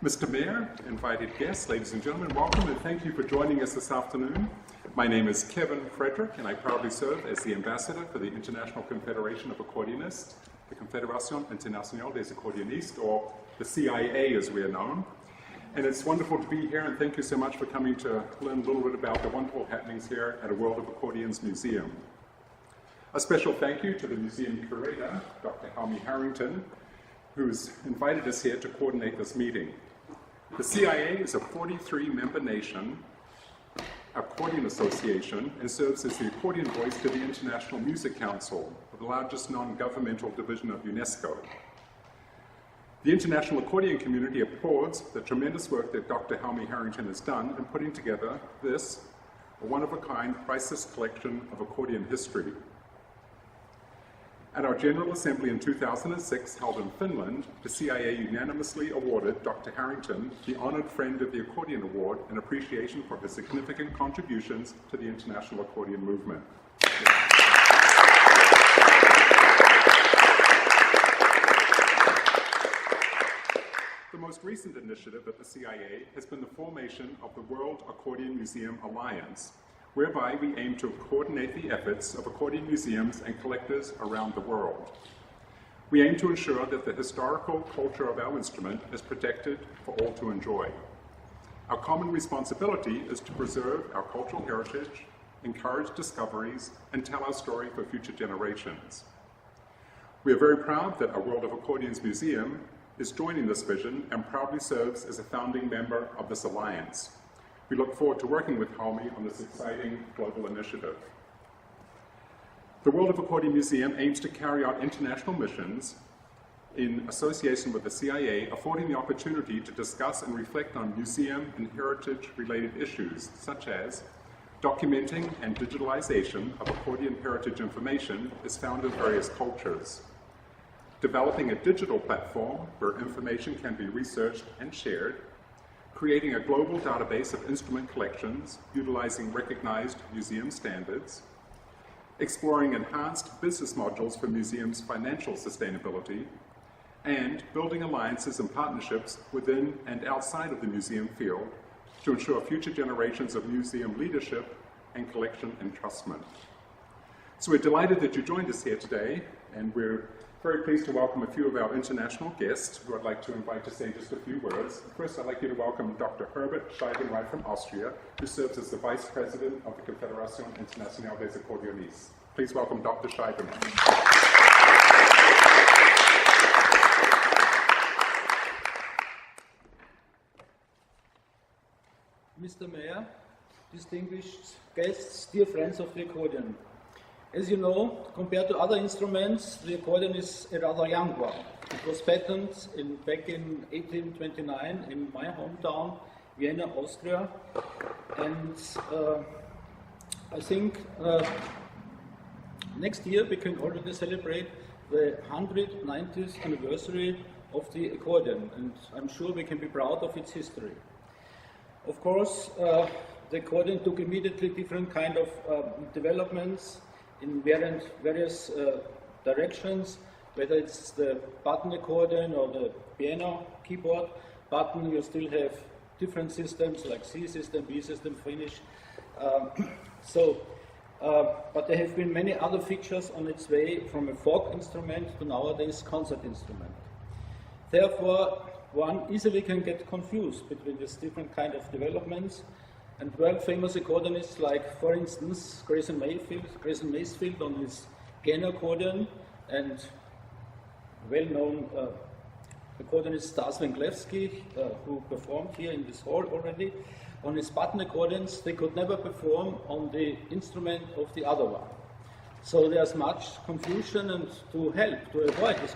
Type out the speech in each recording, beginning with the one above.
Mr. Mayor, invited guests, ladies and gentlemen, welcome and thank you for joining us this afternoon. My name is Kevin Frederick and I proudly serve as the ambassador for the International Confédération of Accordéonistes, the Confédération Internationale des Accordéonistes, or the CIA as we are known. And it's wonderful to be here and thank you so much for coming to learn a little bit about the wonderful happenings here at a World of Accordions Museum. A special thank you to the museum curator, Dr. Helmi Harrington, who's invited us here to coordinate this meeting. The CIA is a 43-member nation accordion association and serves as the accordion voice to the International Music Council, the largest non-governmental division of UNESCO. The international accordion community applauds the tremendous work that Dr. Helmi Harrington has done in putting together this one-of-a-kind priceless collection of accordion history. At our General Assembly in 2006, held in Finland, the CIA unanimously awarded Dr. Harrington the Honored Friend of the Accordion Award in appreciation for his significant contributions to the international accordion movement. The most recent initiative at the CIA has been the formation of the World Accordion Museum Alliance, whereby we aim to coordinate the efforts of accordion museums and collectors around the world. We aim to ensure that the historical culture of our instrument is protected for all to enjoy. Our common responsibility is to preserve our cultural heritage, encourage discoveries, and tell our story for future generations. We are very proud that our World of Accordions Museum is joining this vision and proudly serves as a founding member of this alliance. We look forward to working with Helmi on this exciting global initiative. The World of Accordion Museum aims to carry out international missions in association with the CIA, affording the opportunity to discuss and reflect on museum and heritage-related issues, such as documenting and digitalization of accordion heritage information is found in various cultures, developing a digital platform where information can be researched and shared, creating a global database of instrument collections utilizing recognized museum standards, exploring enhanced business modules for museums' financial sustainability, and building alliances and partnerships within and outside of the museum field to ensure future generations of museum leadership and collection entrustment. So we're delighted that you joined us here today, and we're very pleased to welcome a few of our international guests who I'd like to invite to say just a few words. First, I'd like you to welcome Dr. Herbert Scheibenreich from Austria, who serves as the Vice President of the Confédération Internationale des Accordéonistes. Please welcome Dr. Scheibenreich. Mr. Mayor, distinguished guests, dear friends of the accordion. As you know, compared to other instruments, the accordion is a rather young one. It was patented back in 1829 in my hometown, Vienna, Austria. And I think next year we can already celebrate the 190th anniversary of the accordion, and I'm sure we can be proud of its history. Of course, the accordion took immediately different kind of developments in various directions, whether it's the button accordion or the piano keyboard button. You still have different systems like C system, B system, Finnish. But there have been many other features on its way from a folk instrument to nowadays concert instrument. Therefore, one easily can get confused between these different kind of developments. And world-famous accordionists like, for instance, Grayson Masefield on his Geno accordion, and well-known accordionist Stas Węglewski, who performed here in this hall already, on his button accordions, they could never perform on the instrument of the other one. So there's much confusion, and to avoid this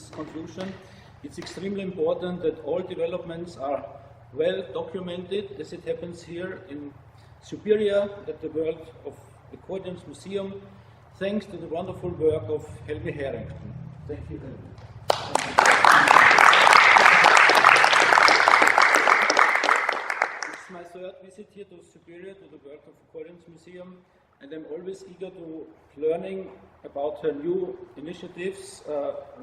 confusion, it's extremely important that all developments are well documented, as it happens here in Superior at the World of Accordions Museum, thanks to the wonderful work of Helmi Harrington. Thank you, Helmi. It's my third visit here to Superior, to the World of Accordions Museum, and I'm always eager to learning about her new initiatives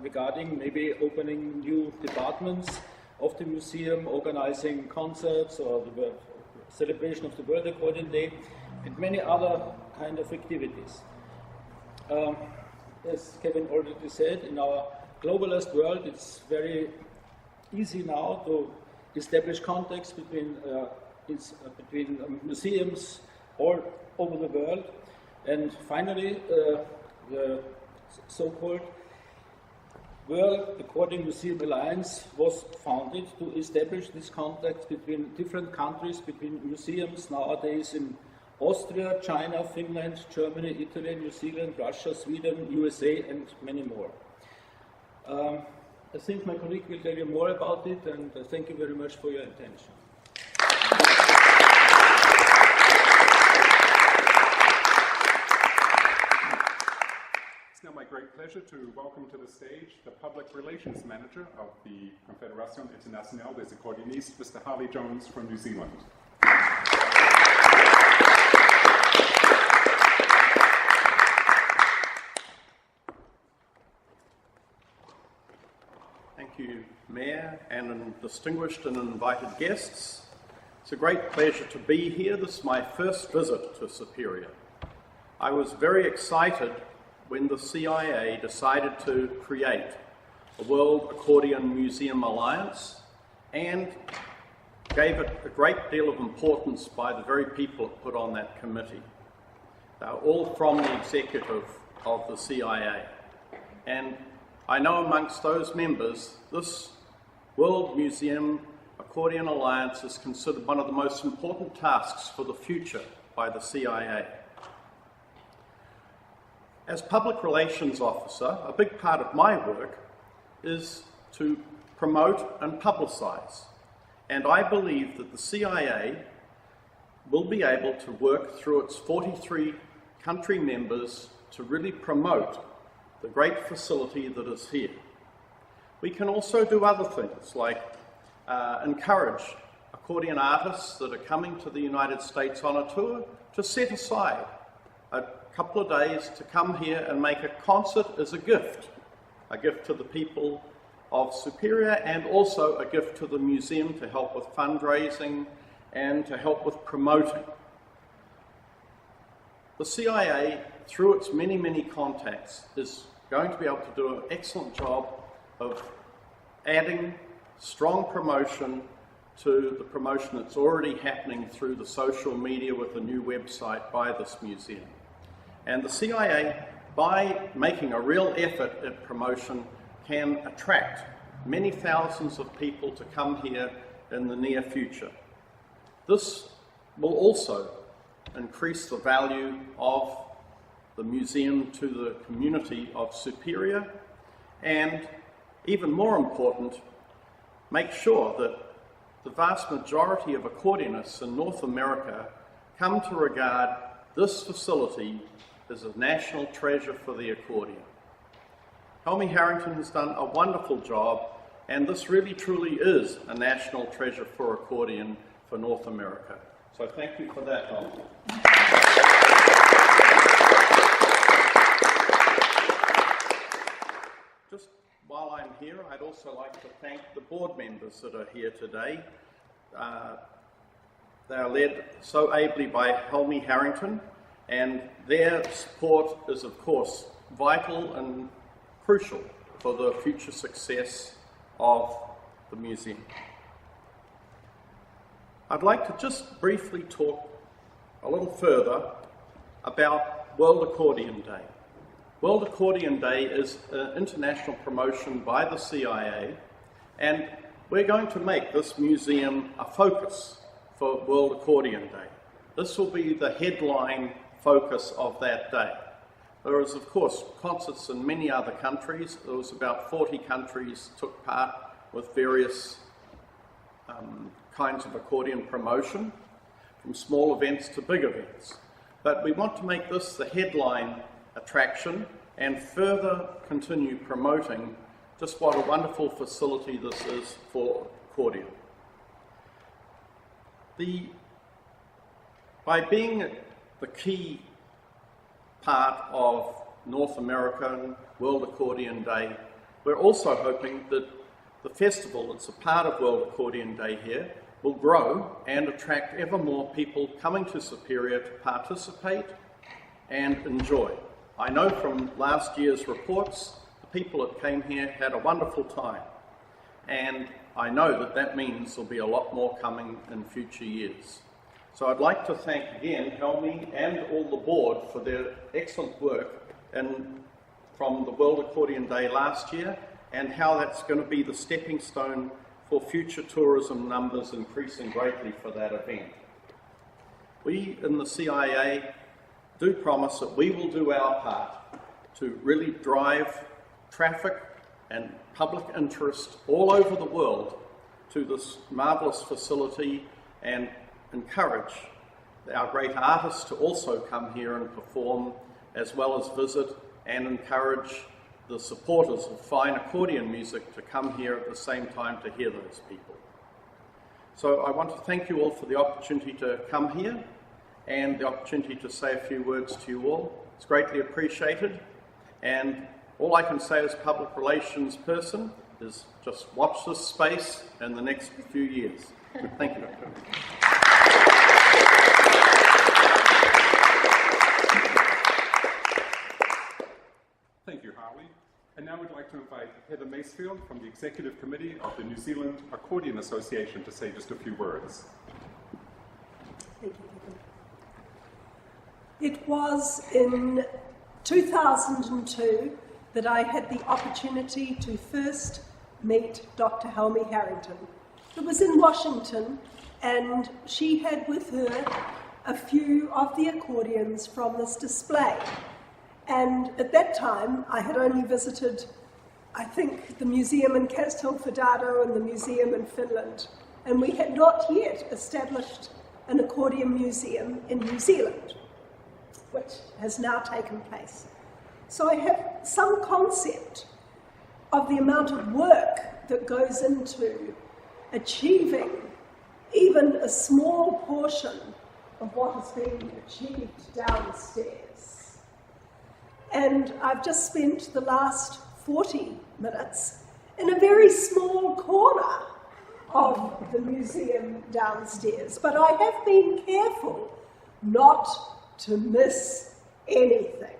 regarding maybe opening new departments of the museum, organizing concerts or the celebration of the World Accordion Day, and many other kind of activities. As Kevin already said, in our globalized world, it's very easy now to establish contacts between museums all over the world. And finally, the so-called World Accordion Museum Alliance was founded to establish this contact between different countries, between museums nowadays in Austria, China, Finland, Germany, Italy, New Zealand, Russia, Sweden, USA, and many more. I think my colleague will tell you more about it, and thank you very much for your attention. It's now my great pleasure to welcome to the stage the Public Relations Manager of the Confédération Internationale des Accordéonistes, Mr. Harley Jones from New Zealand. Thank you, Mayor, and distinguished and invited guests. It's a great pleasure to be here. This is my first visit to Superior. I was very excited when the CIA decided to create a World Accordion Museum Alliance and gave it a great deal of importance by the very people that put on that committee. They're all from the executive of the CIA. And I know amongst those members, this World Museum Accordion Alliance is considered one of the most important tasks for the future by the CIA. As Public Relations Officer, a big part of my work is to promote and publicise. And I believe that the CIA will be able to work through its 43 country members to really promote the great facility that is here. We can also do other things like encourage accordion artists that are coming to the United States on a tour to set aside a couple of days to come here and make a concert as a gift to the people of Superior, and also a gift to the museum to help with fundraising and to help with promoting. The CIA, through its many, many contacts, is going to be able to do an excellent job of adding strong promotion to the promotion that's already happening through the social media with a new website by this museum. And the CIA, by making a real effort at promotion, can attract many thousands of people to come here in the near future. This will also increase the value of the museum to the community of Superior, and even more important, make sure that the vast majority of accordionists in North America come to regard this facility as a national treasure for the accordion. Helmy Harrington has done a wonderful job, and this really truly is a national treasure for accordion for North America. So thank you for that, Helmy. Just while I'm here, I'd also like to thank the board members that are here today. They are led so ably by Helmy Harrington, and their support is, of course, vital and crucial for the future success of the museum. I'd like to just briefly talk a little further about World Accordion Day. World Accordion Day is an international promotion by the CIA, and we're going to make this museum a focus for World Accordion Day. This will be the headline focus of that day. There is, of course, concerts in many other countries. There was about 40 countries took part with various kinds of accordion promotion, from small events to big events. But we want to make this the headline attraction and further continue promoting just what a wonderful facility this is for accordion. By being the key part of North American World Accordion Day, we're also hoping that the festival that's a part of World Accordion Day here will grow and attract ever more people coming to Superior to participate and enjoy. I know from last year's reports, the people that came here had a wonderful time, and I know that that means there'll be a lot more coming in future years. So I'd like to thank again Helmi and all the board for their excellent work from the World Accordion Day last year, and how that's going to be the stepping stone for future tourism numbers increasing greatly for that event. We in the CIA do promise that we will do our part to really drive traffic and public interest all over the world to this marvellous facility and encourage our great artists to also come here and perform, as well as visit and encourage the supporters of fine accordion music to come here at the same time to hear those people. So I want to thank you all for the opportunity to come here and the opportunity to say a few words to you all. It's greatly appreciated, and all I can say as public relations person is just watch this space in the next few years. Thank you. Thank you, Harley. And now we'd like to invite Heather Macefield from the Executive Committee of the New Zealand Accordion Association to say just a few words. Thank you, Kevin. It was in 2002 that I had the opportunity to first meet Dr. Helmi Harrington. It was in Washington, and she had with her a few of the accordions from this display. And at that time, I had only visited, I think, the museum in Castelfidardo and the museum in Finland. And we had not yet established an accordion museum in New Zealand, which has now taken place. So I have some concept of the amount of work that goes into achieving even a small portion of what has been achieved downstairs. And I've just spent the last 40 minutes in a very small corner of the museum downstairs. But I have been careful not to miss anything.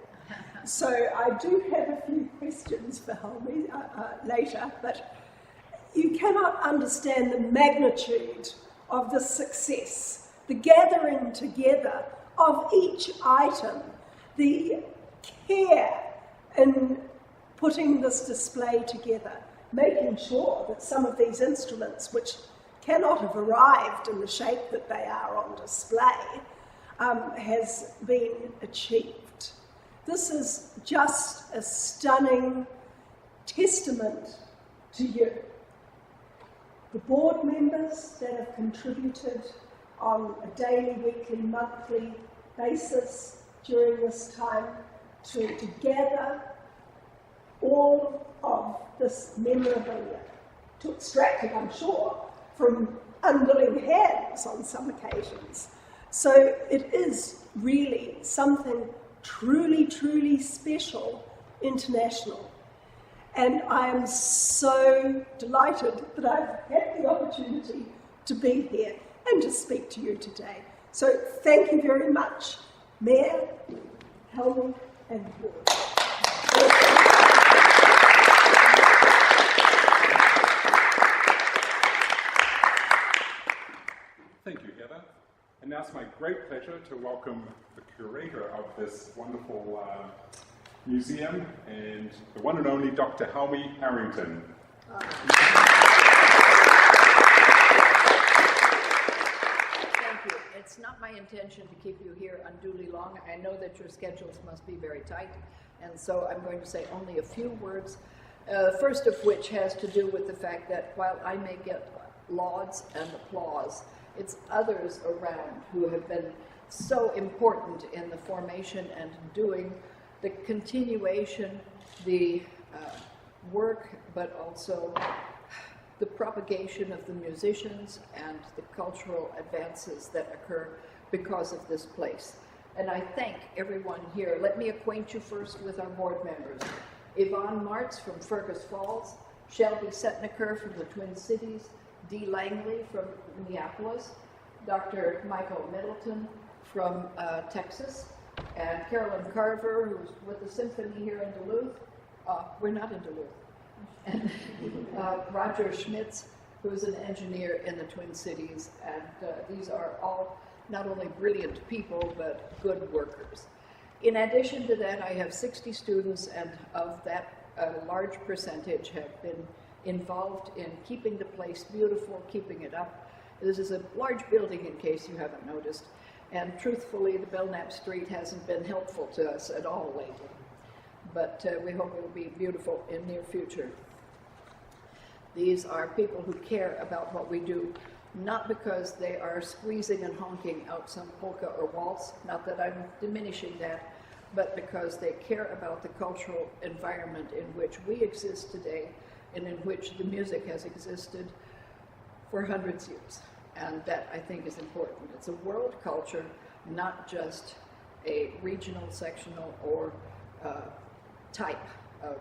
So I do have a few questions for Helmi later, but you cannot understand the magnitude of the success, the gathering together of each item, the care in putting this display together, making sure that some of these instruments, which cannot have arrived in the shape that they are on display, has been achieved. This is just a stunning testament to you. The board members that have contributed on a daily, weekly, monthly basis during this time to gather all of this memorabilia, to extract it, I'm sure, from unwilling hands on some occasions. So it is really something truly, truly special, international. And I am so delighted that I've had the opportunity to be here and to speak to you today. So thank you very much, Mayor, Helmi, and the board. Thank you, Heather. And now it's my great pleasure to welcome the curator of this wonderful museum and the one and only Dr. Helmi Harrington. Thank you. It's not my intention to keep you here unduly long. I know that your schedules must be very tight, and so I'm going to say only a few words, first of which has to do with the fact that while I may get lauds and applause, it's others around who have been so important in the formation and doing the continuation, the work, but also the propagation of the musicians and the cultural advances that occur because of this place. And I thank everyone here. Let me acquaint you first with our board members. Yvonne Martz from Fergus Falls, Shelby Setniker from the Twin Cities, Dee Langley from Minneapolis, Dr. Michael Middleton from Texas, and Carolyn Carver, who's with the symphony here in Duluth. We're not in Duluth. And Roger Schmitz, who's an engineer in the Twin Cities. And these are all not only brilliant people, but good workers. In addition to that, I have 60 students, and of that, a large percentage have been involved in keeping the place beautiful, keeping it up. This is a large building, in case you haven't noticed. And truthfully, the Belknap Street hasn't been helpful to us at all lately. But we hope it will be beautiful in near future. These are people who care about what we do, not because they are squeezing and honking out some polka or waltz, not that I'm diminishing that, but because they care about the cultural environment in which we exist today and in which the music has existed for hundreds of years. And that, I think, is important. It's a world culture, not just a regional, sectional, or type of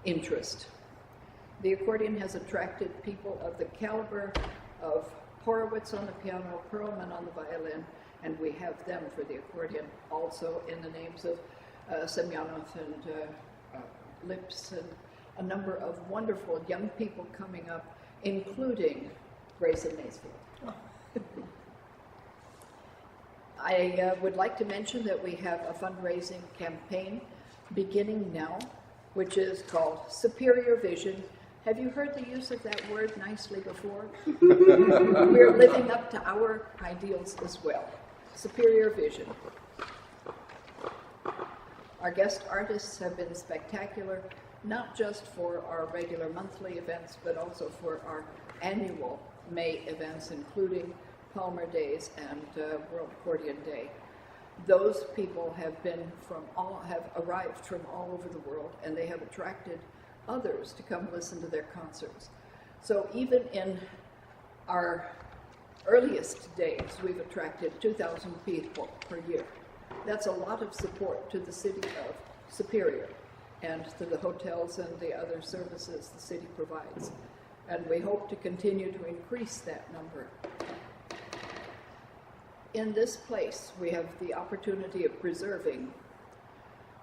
interest. The accordion has attracted people of the caliber of Horowitz on the piano, Perlman on the violin, and we have them for the accordion also in the names of Semyonov and Lips, and a number of wonderful young people coming up, including Grayson Maysfield. I would like to mention that we have a fundraising campaign beginning now, which is called Superior Vision. Have you heard the use of that word nicely before? We're living up to our ideals as well. Superior Vision. Our guest artists have been spectacular, not just for our regular monthly events, but also for our annual May events, including Palmer Days and World Accordion Day. Those people have arrived from all over the world, and they have attracted others to come listen to their concerts. So even in our earliest days, we've attracted 2,000 people per year. That's a lot of support to the city of Superior and to the hotels and the other services the city provides. And we hope to continue to increase that number. In this place, we have the opportunity of preserving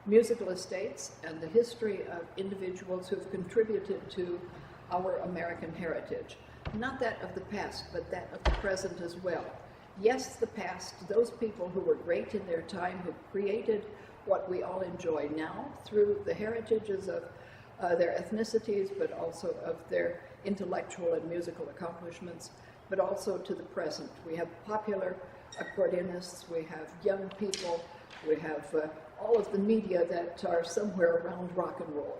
musical estates and the history of individuals who have contributed to our American heritage. Not that of the past, but that of the present as well. Yes, the past, those people who were great in their time, who created what we all enjoy now through the heritages of their ethnicities, but also of their intellectual and musical accomplishments, but also to the present. We have popular accordionists, we have young people, we have all of the media that are somewhere around rock and roll,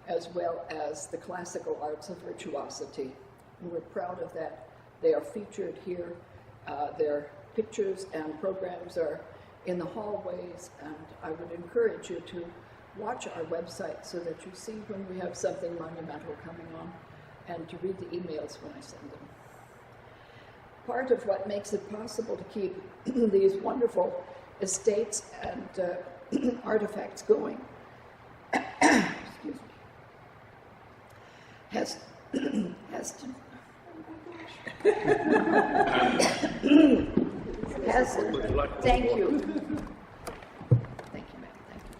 as well as the classical arts of virtuosity. And we're proud of that. They are featured here. Their pictures and programs are in the hallways, and I would encourage you to watch our website so that you see when we have something monumental coming on, and to read the emails when I send them. Part of what makes it possible to keep these wonderful estates and artifacts going excuse me, has to thank you. Thank you, ma'am. Thank you.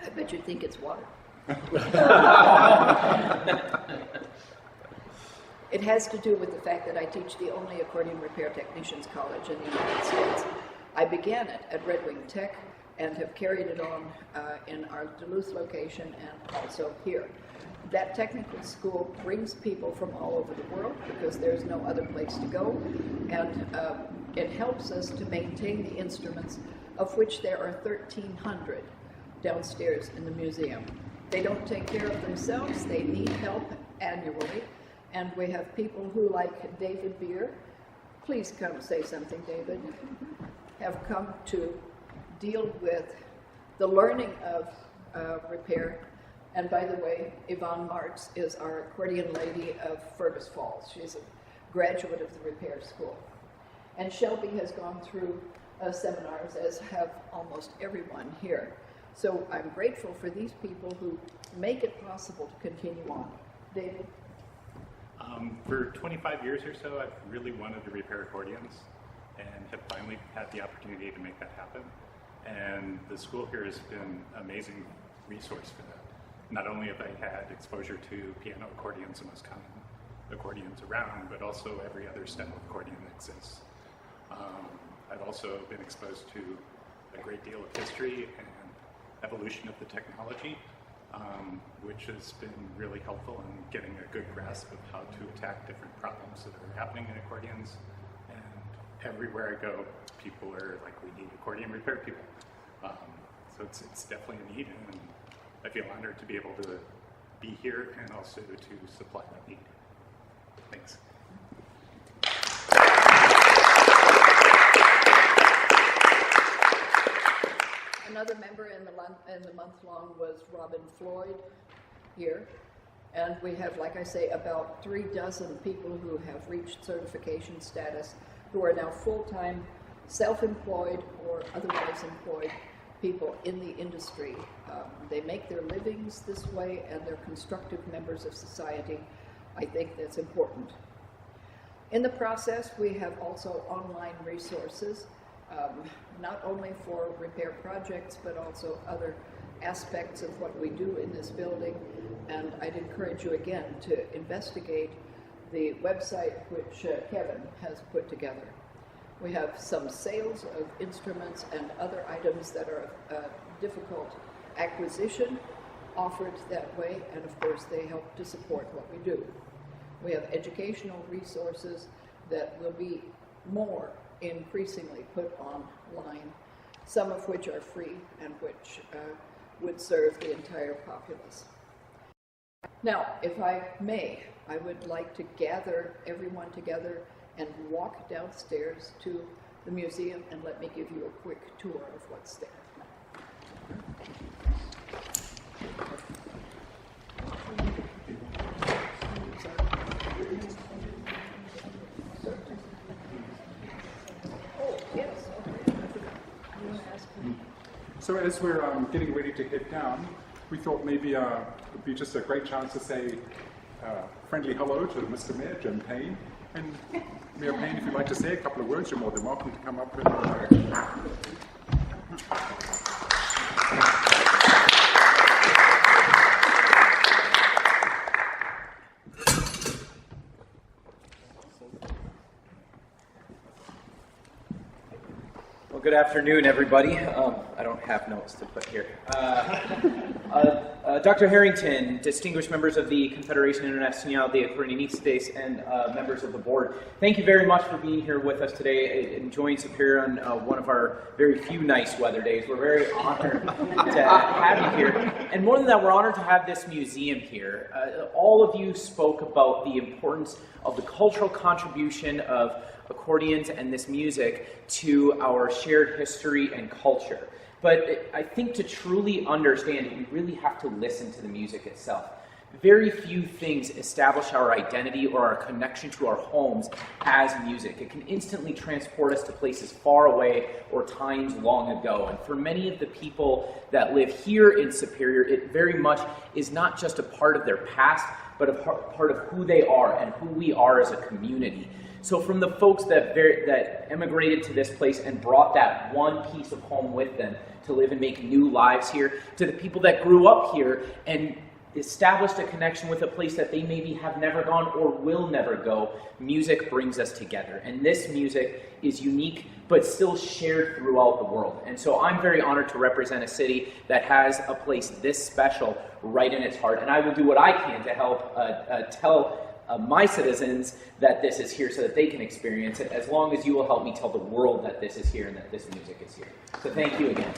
I bet you think it's water. It has to do with the fact that I teach the only accordion repair technicians college in the United States. I began it at Red Wing Tech and have carried it on in our Duluth location and also here. That technical school brings people from all over the world because there's no other place to go, and it helps us to maintain the instruments, of which there are 1,300 downstairs in the museum. They don't take care of themselves, they need help annually, and we have people who, like David Beer, please come say something, David, have come to deal with the learning of repair. And by the way, Yvonne Marks is our accordion lady of Fergus Falls. She's a graduate of the repair school. And Shelby has gone through seminars, as have almost everyone here. So I'm grateful for these people who make it possible to continue on. David? For 25 years or so, I've really wanted to repair accordions and have finally had the opportunity to make that happen. And the school here has been an amazing resource for that. Not only have I had exposure to piano accordions, the most common accordions around, but also every other style of accordion that exists. I've also been exposed to a great deal of history and evolution of the technology, which has been really helpful in getting a good grasp of how to attack different problems that are happening in accordions. And everywhere I go, people are like, we need accordion repair people. So it's definitely a need, and I feel honored to be able to be here and also to supply that need. Thanks. Another member in the month-long was Robin Floyd here. And we have, like I say, about 36 people who have reached certification status, who are now full-time, self-employed or otherwise employed people in the industry. They make their livings this way, and they're constructive members of society. I think that's important. In the process, we have also online resources, not only for repair projects, but also other aspects of what we do in this building. And I'd encourage you again to investigate the website which Kevin has put together. We have some sales of instruments and other items that are difficult acquisition offered that way, and of course they help to support what we do. We have educational resources that will be more increasingly put online, some of which are free and which would serve the entire populace. Now, if I may, I would like to gather everyone together and walk downstairs to the museum, and let me give you a quick tour of what's there. Oh, yes, okay. I forgot. You want to ask me? So as we're getting ready to head down, we thought maybe it would be just a great chance to say friendly hello to Mr. Mayor, Jim Payne. And Mayor Payne, if you'd like to say a couple of words, you're more than welcome to come up and Well, good afternoon, everybody. I don't have notes to put here. Dr. Harrington, distinguished members of the Confédération Internationale, the Accordéonistes, and members of the board, thank you very much for being here with us today, enjoying Superior on one of our very few nice weather days. We're very honored to have you here. And more than that, we're honored to have this museum here. All of you spoke about the importance of the cultural contribution of accordions and this music to our shared history and culture. But I think to truly understand it, we really have to listen to the music itself. Very few things establish our identity or our connection to our homes as music. It can instantly transport us to places far away or times long ago. And for many of the people that live here in Superior, it very much is not just a part of their past, but a part of who they are and who we are as a community. So from the folks that emigrated to this place and brought that one piece of home with them to live and make new lives here, to the people that grew up here and established a connection with a place that they maybe have never gone or will never go, music brings us together. And this music is unique, but still shared throughout the world. And so I'm very honored to represent a city that has a place this special right in its heart. And I will do what I can to help tell my citizens that this is here so that they can experience it, as long as you will help me tell the world that this is here and that this music is here. So thank you again.